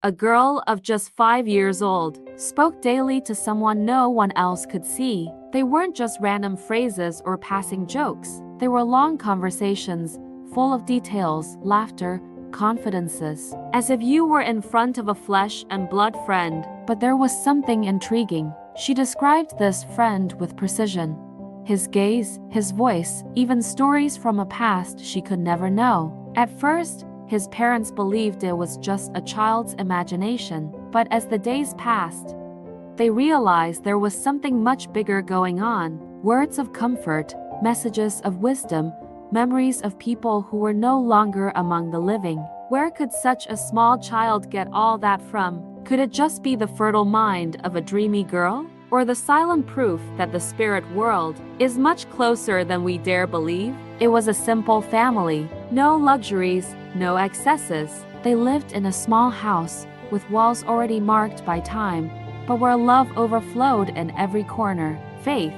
a girl of just 5 years old, spoke daily to someone no one else could see. They weren't just random phrases or passing jokes. They were long conversations, full of details, laughter, confidences, as if you were in front of a flesh and blood friend. But there was something intriguing. She described this friend with precision. His gaze, his voice, even stories from a past she could never know. At first, his parents believed it was just a child's imagination, but as the days passed, they realized there was something much bigger going on. Words of comfort, messages of wisdom, memories of people who were no longer among the living. Where could such a small child get all that from? Could it just be the fertile mind of a dreamy girl? Or the silent proof that the spirit world is much closer than we dare believe? It was a simple family, no luxuries, no excesses. They lived in a small house, with walls already marked by time, but where love overflowed in every corner. Faith.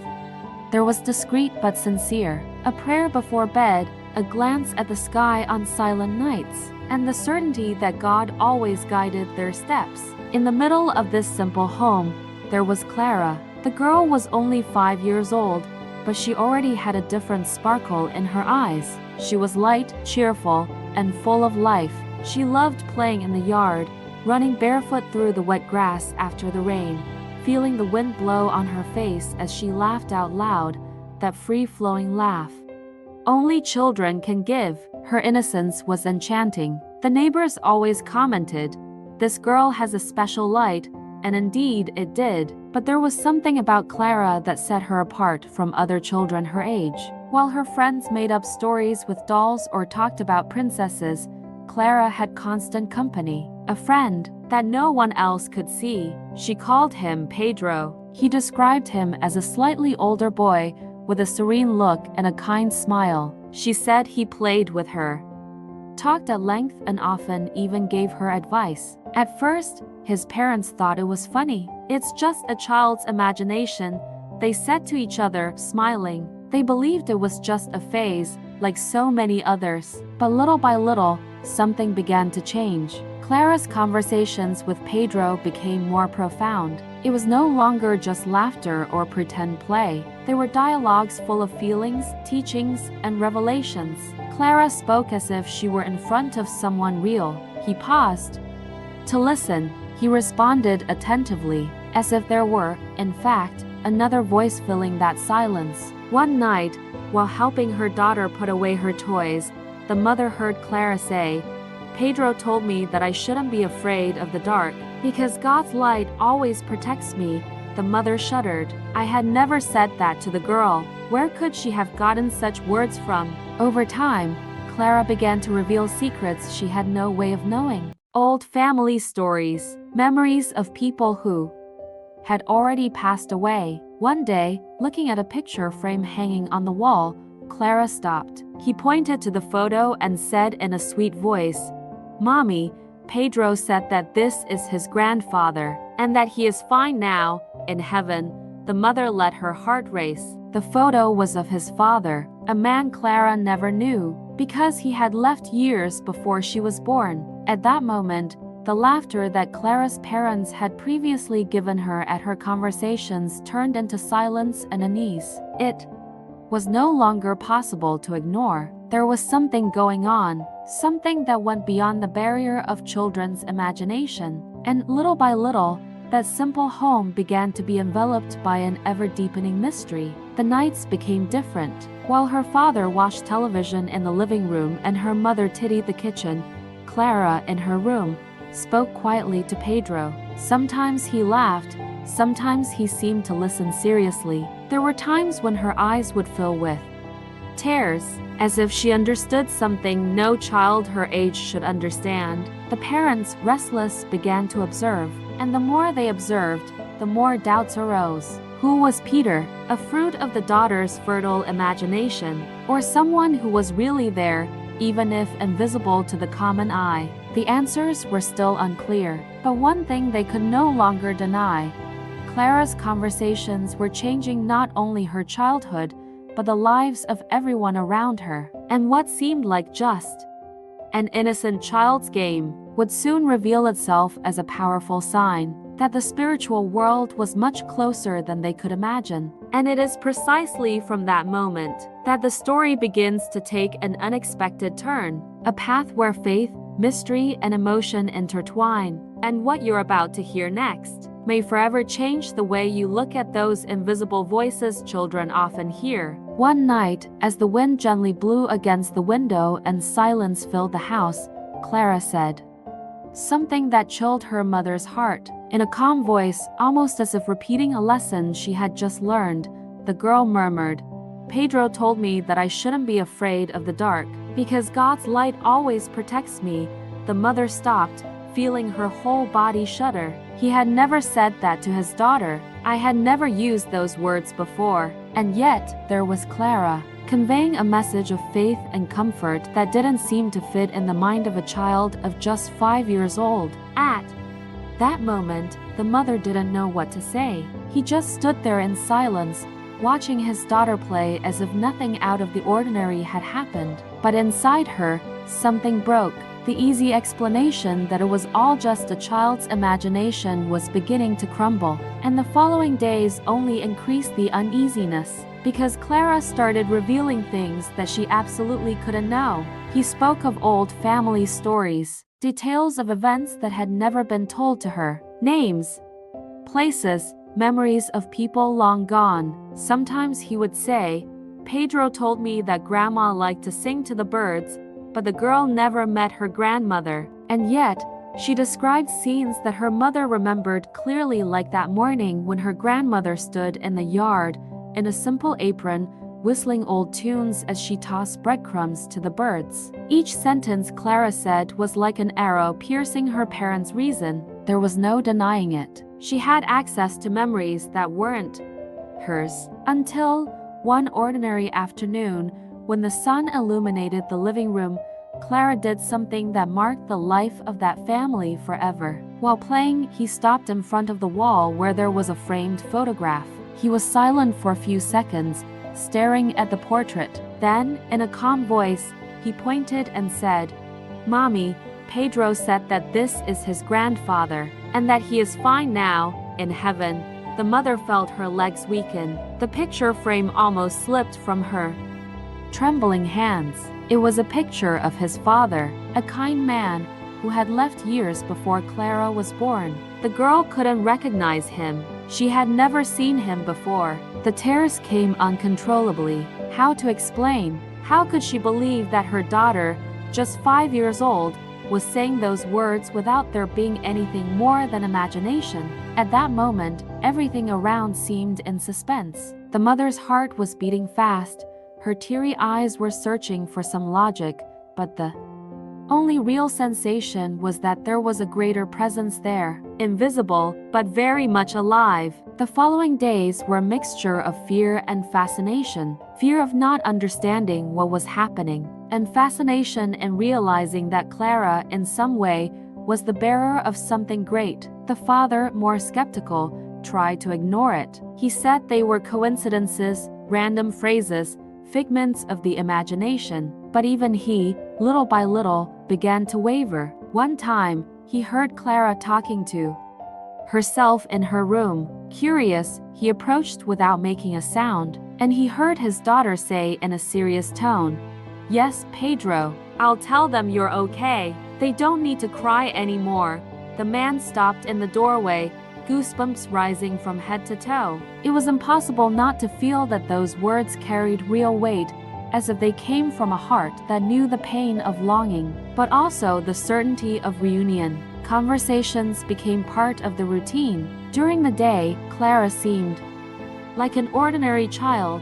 There was discreet but sincere, a prayer before bed, a glance at the sky on silent nights, and the certainty that God always guided their steps. In the middle of this simple home, there was Clara. The girl was only 5 years old, but she already had a different sparkle in her eyes. She was light, cheerful, and full of life. She loved playing in the yard, running barefoot through the wet grass after the rain, feeling the wind blow on her face as she laughed out loud, that free-flowing laugh only children can give. Her innocence was enchanting. The neighbors always commented, "This girl has a special light," and indeed it did. But there was something about Clara that set her apart from other children her age. While her friends made up stories with dolls or talked about princesses, Clara had constant company, a friend that no one else could see. She called him Pedro. He described him as a slightly older boy with a serene look and a kind smile. She said he played with her, talked at length, and often even gave her advice. At first, his parents thought it was funny. "It's just a child's imagination," they said to each other, smiling. They believed it was just a phase, like so many others. But little by little, something began to change. Clara's conversations with Pedro became more profound. It was no longer just laughter or pretend play. They were dialogues full of feelings, teachings, and revelations. Clara spoke as if she were in front of someone real. He paused to listen. He responded attentively, as if there were, in fact, another voice filling that silence. One night, while helping her daughter put away her toys, the mother heard Clara say, "Pedro told me that I shouldn't be afraid of the dark, because God's light always protects me." The mother shuddered. I had never said that to the girl. Where could she have gotten such words from? Over time, Clara began to reveal secrets she had no way of knowing. Old family stories, memories of people who had already passed away. One day, looking at a picture frame hanging on the wall, Clara stopped. He pointed to the photo and said in a sweet voice, "Mommy, Pedro said that this is his grandfather, and that he is fine now, in heaven." The mother let her heart race. The photo was of his father, a man Clara never knew, because he had left years before she was born. At that moment, the laughter that Clara's parents had previously given her at her conversations turned into silence and unease. It was no longer possible to ignore. There was something going on, something that went beyond the barrier of children's imagination. And little by little, that simple home began to be enveloped by an ever-deepening mystery. The nights became different. While her father watched television in the living room and her mother tidied the kitchen, Clara, in her room, spoke quietly to Pedro. Sometimes he laughed, sometimes he seemed to listen seriously. There were times when her eyes would fill with tears, as if she understood something no child her age should understand. The parents, restless, began to observe, and the more they observed, the more doubts arose. Who was Peter, a fruit of the daughter's fertile imagination, or someone who was really there, even if invisible to the common eye? The answers were still unclear, but one thing they could no longer deny: Clara's conversations were changing not only her childhood, but the lives of everyone around her. And what seemed like just an innocent child's game would soon reveal itself as a powerful sign that the spiritual world was much closer than they could imagine. And it is precisely from that moment that the story begins to take an unexpected turn, a path where faith, mystery, and emotion intertwine. And what you're about to hear next may forever change the way you look at those invisible voices children often hear. One night, as the wind gently blew against the window and silence filled the house, Clara said something that chilled her mother's heart. In a calm voice, almost as if repeating a lesson she had just learned, the girl murmured, "Pedro told me that I shouldn't be afraid of the dark, because God's light always protects me." The mother stopped, feeling her whole body shudder. He had never said that to his daughter. I had never used those words before. And yet, there was Clara, conveying a message of faith and comfort that didn't seem to fit in the mind of a child of just 5 years old. At that moment, the mother didn't know what to say. He just stood there in silence, watching his daughter play as if nothing out of the ordinary had happened. But inside her, something broke. The easy explanation that it was all just a child's imagination was beginning to crumble, and the following days only increased the uneasiness, because Clara started revealing things that she absolutely couldn't know. He spoke of old family stories, details of events that had never been told to her, names, places, memories of people long gone. Sometimes he would say, "Pedro told me that Grandma liked to sing to the birds, but the girl never met her grandmother." And yet, she described scenes that her mother remembered clearly, like that morning when her grandmother stood in the yard, in a simple apron, whistling old tunes as she tossed breadcrumbs to the birds. Each sentence, Clara said, was like an arrow piercing her parents' reason. There was no denying it. She had access to memories that weren't hers. Until one ordinary afternoon, when the sun illuminated the living room, Clara did something that marked the life of that family forever. While playing, he stopped in front of the wall where there was a framed photograph. He was silent for a few seconds, staring at the portrait. Then, in a calm voice, he pointed and said, "Mommy, Pedro said that this is his grandfather, and that he is fine now, in heaven." The mother felt her legs weaken. The picture frame almost slipped from her trembling hands. It was a picture of his father, a kind man who had left years before Clara was born. The girl couldn't recognize him. She had never seen him before. The tears came uncontrollably. How to explain? How could she believe that her daughter, just 5 years old, was saying those words without there being anything more than imagination? At that moment, everything around seemed in suspense. The mother's heart was beating fast. Her teary eyes were searching for some logic, but the only real sensation was that there was a greater presence there, invisible, but very much alive. The following days were a mixture of fear and fascination. Fear of not understanding what was happening, and fascination in realizing that Clara, in some way, was the bearer of something great. The father, more skeptical, tried to ignore it. He said they were coincidences, random phrases, figments of the imagination. But even he, little by little, began to waver. One time, he heard Clara talking to herself in her room. Curious, he approached without making a sound, and he heard his daughter say in a serious tone, "Yes, Pedro, I'll tell them you're okay. They don't need to cry anymore." The man stopped in the doorway, goosebumps rising from head to toe. It was impossible not to feel that those words carried real weight, as if they came from a heart that knew the pain of longing, but also the certainty of reunion. Conversations became part of the routine. During the day, Clara seemed like an ordinary child.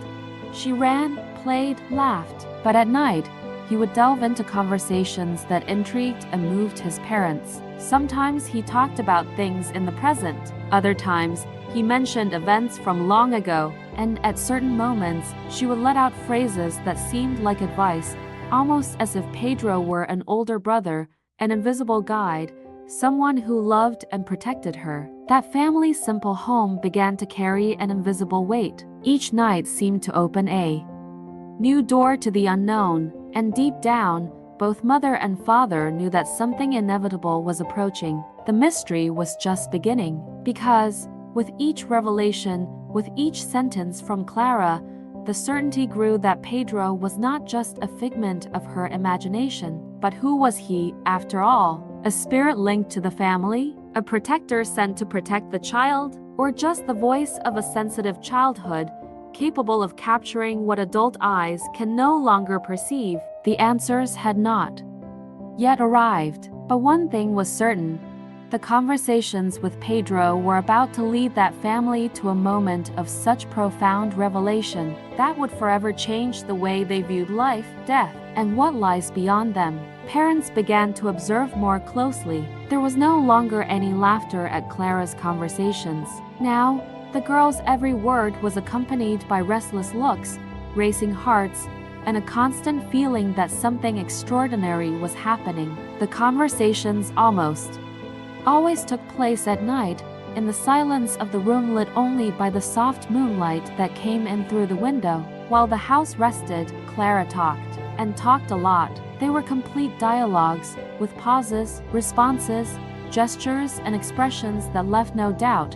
She ran, played, laughed. But at night, he would delve into conversations that intrigued and moved his parents. Sometimes he talked about things in the present. Other times, he mentioned events from long ago, and at certain moments, she would let out phrases that seemed like advice, almost as if Pedro were an older brother, an invisible guide, someone who loved and protected her. That family's simple home began to carry an invisible weight. Each night seemed to open a new door to the unknown, and deep down, both mother and father knew that something inevitable was approaching. The mystery was just beginning, because, with each revelation, with each sentence from Clara, the certainty grew that Pedro was not just a figment of her imagination. But who was he, after all? A spirit linked to the family? A protector sent to protect the child? Or just the voice of a sensitive childhood, capable of capturing what adult eyes can no longer perceive? The answers had not yet arrived. But one thing was certain. The conversations with Pedro were about to lead that family to a moment of such profound revelation that would forever change the way they viewed life, death, and what lies beyond them. Parents began to observe more closely. There was no longer any laughter at Clara's conversations. Now, the girl's every word was accompanied by restless looks, racing hearts, and a constant feeling that something extraordinary was happening. The conversations always took place at night, in the silence of the room lit only by the soft moonlight that came in through the window. While the house rested, Clara talked, and talked a lot. They were complete dialogues, with pauses, responses, gestures, and expressions that left no doubt.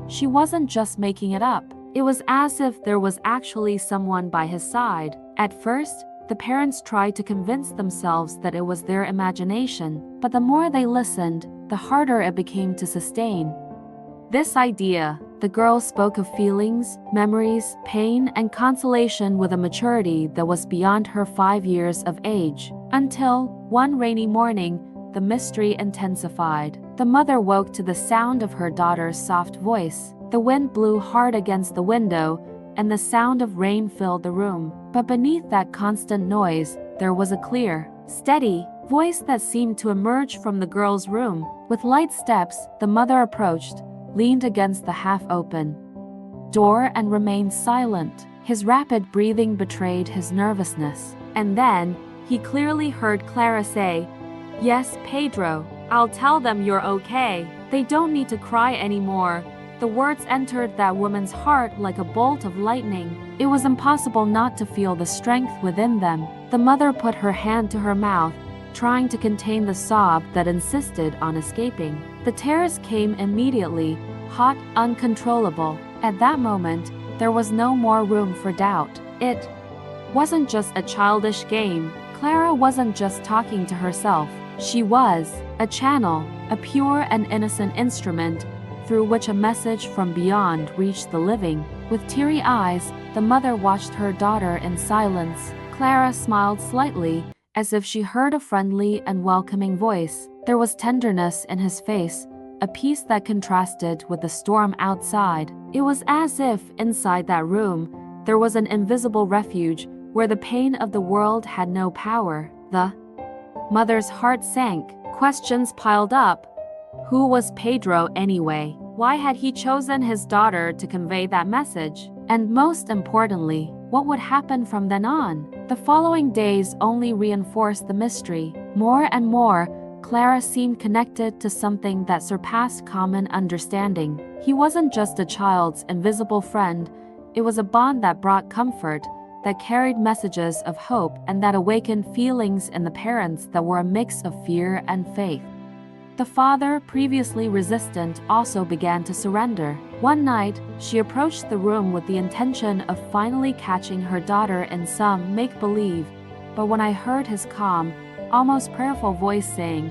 She wasn't just making it up. It was as if there was actually someone by his side. At first, the parents tried to convince themselves that it was their imagination, but the more they listened, the harder it became to sustain this idea. The girl spoke of feelings, memories, pain, and consolation with a maturity that was beyond her 5 years of age. Until, one rainy morning, the mystery intensified. The mother woke to the sound of her daughter's soft voice. The wind blew hard against the window, and the sound of rain filled the room. But beneath that constant noise, there was a clear, steady voice that seemed to emerge from the girl's room. With light steps, the mother approached, leaned against the half-open door and remained silent. His rapid breathing betrayed his nervousness. And then, he clearly heard Clara say, "Yes, Pedro, I'll tell them you're okay. They don't need to cry anymore." The words entered that woman's heart like a bolt of lightning. It was impossible not to feel the strength within them. The mother put her hand to her mouth, trying to contain the sob that insisted on escaping. The tears came immediately, hot, uncontrollable. At that moment, there was no more room for doubt. It wasn't just a childish game. Clara wasn't just talking to herself. She was a channel, a pure and innocent instrument through which a message from beyond reached the living. With teary eyes, the mother watched her daughter in silence. Clara smiled slightly, as if she heard a friendly and welcoming voice. There was tenderness in his face, a peace that contrasted with the storm outside. It was as if, inside that room, there was an invisible refuge where the pain of the world had no power. The mother's heart sank. Questions piled up. Who was Pedro anyway? Why had he chosen his daughter to convey that message? And most importantly, what would happen from then on? The following days only reinforced the mystery. More and more, Clara seemed connected to something that surpassed common understanding. He wasn't just a child's invisible friend, it was a bond that brought comfort, that carried messages of hope, and that awakened feelings in the parents that were a mix of fear and faith. The father, previously resistant, also began to surrender. One night, she approached the room with the intention of finally catching her daughter in some make-believe, but when I heard his calm, almost prayerful voice saying,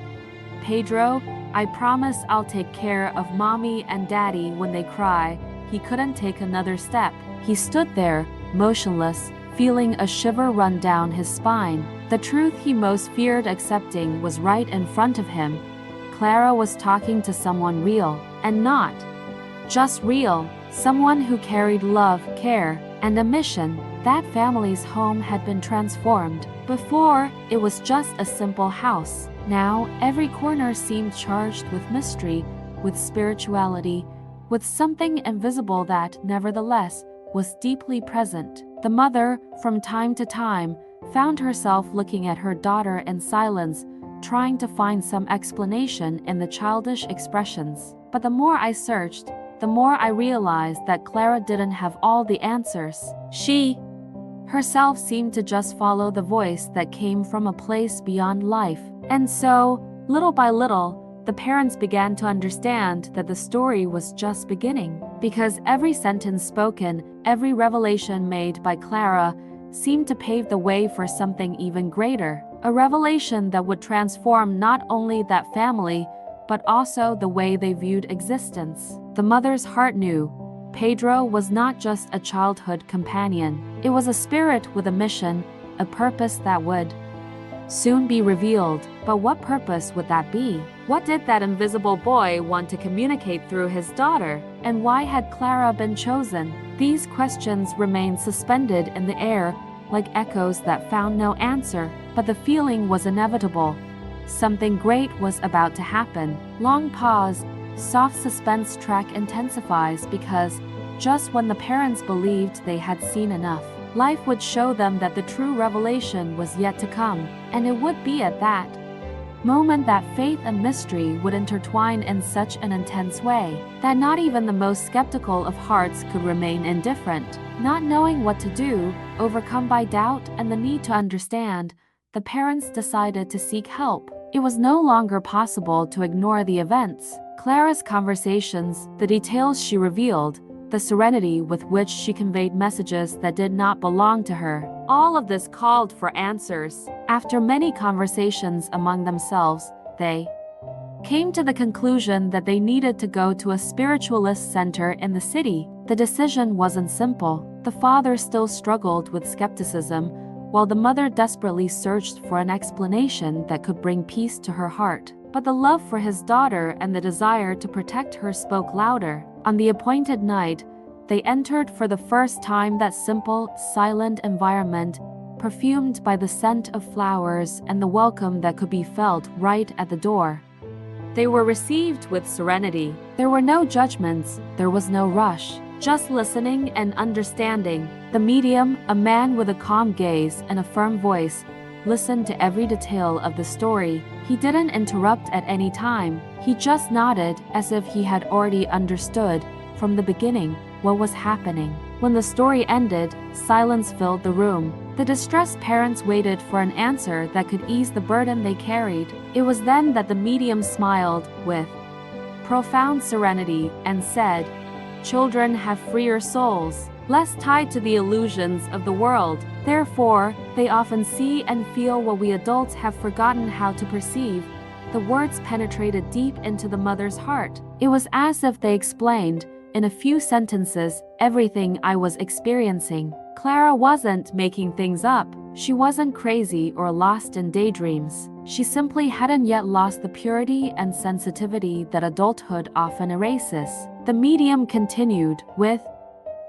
"Pedro, I promise I'll take care of mommy and daddy when they cry," he couldn't take another step. He stood there, motionless, feeling a shiver run down his spine. The truth he most feared accepting was right in front of him. Clara was talking to someone real, and not just real, someone who carried love, care, and a mission. That family's home had been transformed. Before, it was just a simple house. Now, every corner seemed charged with mystery, with spirituality, with something invisible that, nevertheless, was deeply present. The mother, from time to time, found herself looking at her daughter in silence, trying to find some explanation in the childish expressions. But the more I searched, the more I realized that Clara didn't have all the answers. She herself seemed to just follow the voice that came from a place beyond life. And so, little by little, the parents began to understand that the story was just beginning, because every sentence spoken, every revelation made by Clara, seemed to pave the way for something even greater, a revelation that would transform not only that family, but also the way they viewed existence. The mother's heart knew Pedro was not just a childhood companion. It was a spirit with a mission, a purpose that would soon be revealed. But what purpose would that be? What did that invisible boy want to communicate through his daughter? And why had Clara been chosen? These questions remained suspended in the air, like echoes that found no answer. But the feeling was inevitable. Something great was about to happen. Long pause. Soft suspense track intensifies because, just when the parents believed they had seen enough, life would show them that the true revelation was yet to come, and it would be at that moment that faith and mystery would intertwine in such an intense way that not even the most skeptical of hearts could remain indifferent. Not knowing what to do, overcome by doubt and the need to understand, the parents decided to seek help. It was no longer possible to ignore the events. Clara's conversations, the details she revealed, the serenity with which she conveyed messages that did not belong to her. All of this called for answers. After many conversations among themselves, they came to the conclusion that they needed to go to a spiritualist center in the city. The decision wasn't simple. The father still struggled with skepticism, while the mother desperately searched for an explanation that could bring peace to her heart. But the love for his daughter and the desire to protect her spoke louder. On the appointed night, they entered for the first time that simple, silent environment, perfumed by the scent of flowers and the welcome that could be felt right at the door. They were received with serenity. There were no judgments, there was no rush, just listening and understanding. The medium, a man with a calm gaze and a firm voice, listened to every detail of the story. He didn't interrupt at any time. He just nodded as if he had already understood from the beginning what was happening. When the story ended, silence filled the room. The distressed parents waited for an answer that could ease the burden they carried. It was then that the medium smiled with profound serenity and said, "Children have freer souls, less tied to the illusions of the world. Therefore, they often see and feel what we adults have forgotten how to perceive." The words penetrated deep into the mother's heart. It was as if they explained, in a few sentences, everything I was experiencing. Clara wasn't making things up. She wasn't crazy or lost in daydreams. She simply hadn't yet lost the purity and sensitivity that adulthood often erases. The medium continued, with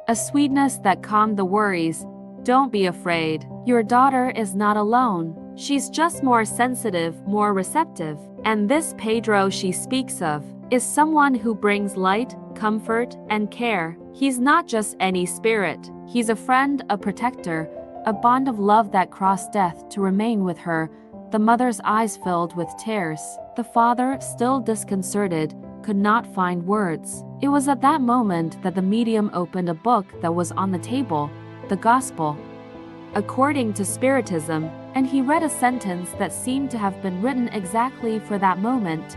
a sweetness that calmed the worries, "Don't be afraid. Your daughter is not alone. She's just more sensitive, more receptive. And this Pedro she speaks of is someone who brings light, comfort, and care. He's not just any spirit. He's a friend, a protector, a bond of love that crossed death to remain with her." The mother's eyes filled with tears. The father, still disconcerted, could not find words. It was at that moment that the medium opened a book that was on the table, the Gospel according to Spiritism, and he read a sentence that seemed to have been written exactly for that moment.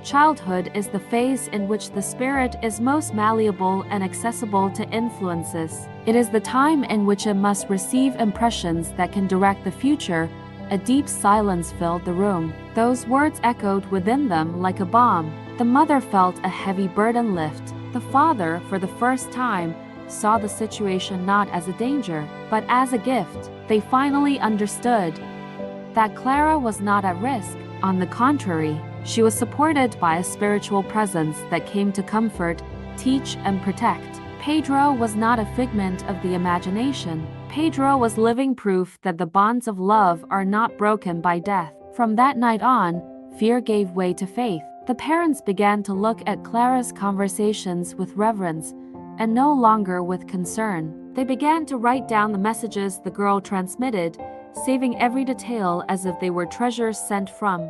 Childhood is the phase in which the spirit is most malleable and accessible to influences. It is the time in which it must receive impressions that can direct the future. A deep silence filled the room. Those words echoed within them like a bomb. The mother felt a heavy burden lift. The father, for the first time, saw the situation not as a danger, but as a gift. They finally understood that Clara was not at risk. On the contrary, she was supported by a spiritual presence that came to comfort, teach, and protect. Pedro was not a figment of the imagination. Pedro was living proof that the bonds of love are not broken by death. From that night on, fear gave way to faith. The parents began to look at Clara's conversations with reverence, and no longer with concern. They began to write down the messages the girl transmitted, saving every detail as if they were treasures sent from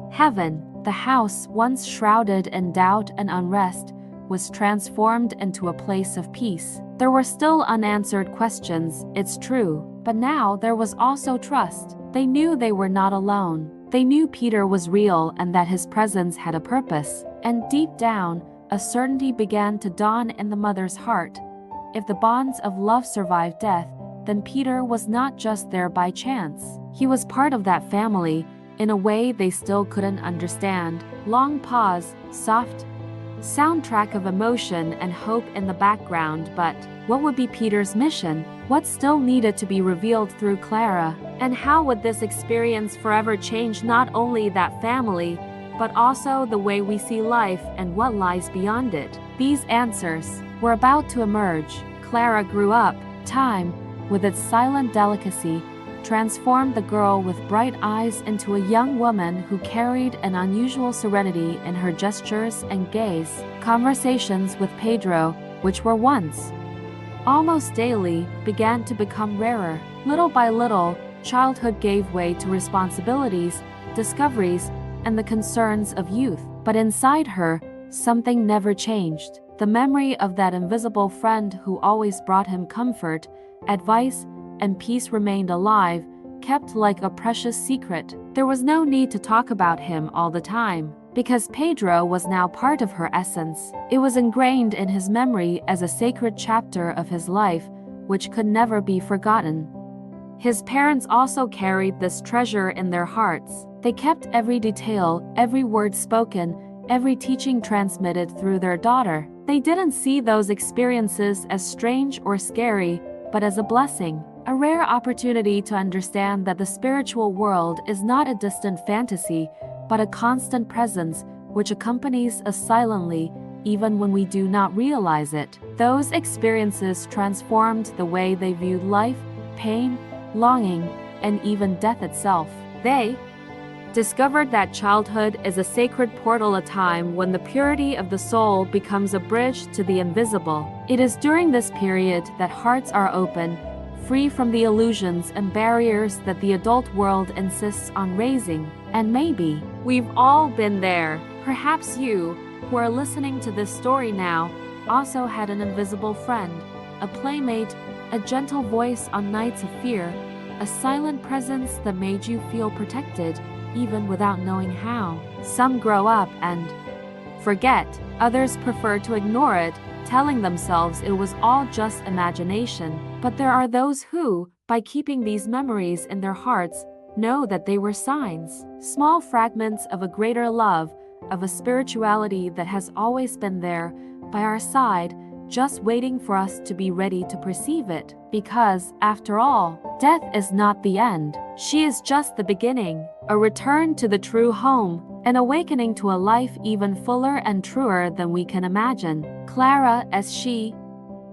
heaven. The house, once shrouded in doubt and unrest, was transformed into a place of peace. There were still unanswered questions, it's true, but now there was also trust. They knew they were not alone. They knew Peter was real and that his presence had a purpose. And deep down, a certainty began to dawn in the mother's heart. If the bonds of love survived death, then Peter was not just there by chance. He was part of that family, in a way they still couldn't understand. Long pause, soft soundtrack of emotion and hope in the background, but what would be Peter's mission? What still needed to be revealed through Clara? And how would this experience forever change not only that family, but also the way we see life and what lies beyond it? These answers were about to emerge. Clara grew up. Time, with its silent delicacy, transformed the girl with bright eyes into a young woman who carried an unusual serenity in her gestures and gaze. Conversations with Pedro, which were once almost daily, began to become rarer. Little by little, childhood gave way to responsibilities, discoveries, and the concerns of youth. But inside her, something never changed. The memory of that invisible friend who always brought him comfort, advice, and peace remained alive, kept like a precious secret. There was no need to talk about him all the time, because Pedro was now part of her essence. It was ingrained in his memory as a sacred chapter of his life, which could never be forgotten. His parents also carried this treasure in their hearts. They kept every detail, every word spoken, every teaching transmitted through their daughter. They didn't see those experiences as strange or scary, but as a blessing. A rare opportunity to understand that the spiritual world is not a distant fantasy, but a constant presence which accompanies us silently, even when we do not realize it. Those experiences transformed the way they viewed life, pain, longing, and even death itself. They discovered that childhood is a sacred portal, a time when the purity of the soul becomes a bridge to the invisible. It is during this period that hearts are open, free from the illusions and barriers that the adult world insists on raising. And maybe we've all been there. Perhaps you, who are listening to this story now, also had an invisible friend, a playmate, a gentle voice on nights of fear, a silent presence that made you feel protected, even without knowing how. Some grow up and forget. Others prefer to ignore it, telling themselves it was all just imagination. But there are those who, by keeping these memories in their hearts, know that they were signs, small fragments of a greater love, of a spirituality that has always been there, by our side, just waiting for us to be ready to perceive it. Because, after all, death is not the end. She is just the beginning, a return to the true home, an awakening to a life even fuller and truer than we can imagine. Clara, as she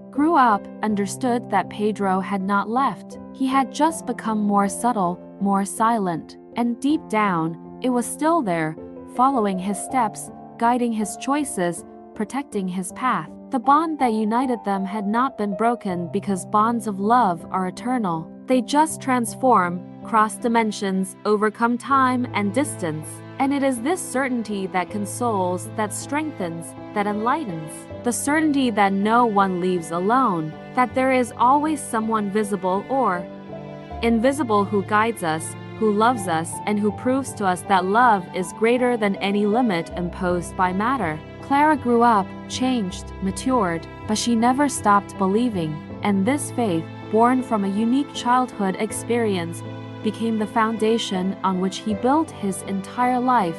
grew up, understood that Pedro had not left. He had just become more subtle, more silent, and deep down, it was still there, following his steps, guiding his choices, protecting his path. The bond that united them had not been broken because bonds of love are eternal. They just transform, cross dimensions, overcome time and distance. And it is this certainty that consoles, that strengthens, that enlightens. The certainty that no one leaves alone, that there is always someone visible or invisible who guides us, who loves us, and who proves to us that love is greater than any limit imposed by matter. Clara grew up, changed, matured, but she never stopped believing. And this faith, born from a unique childhood experience, became the foundation on which he built his entire life.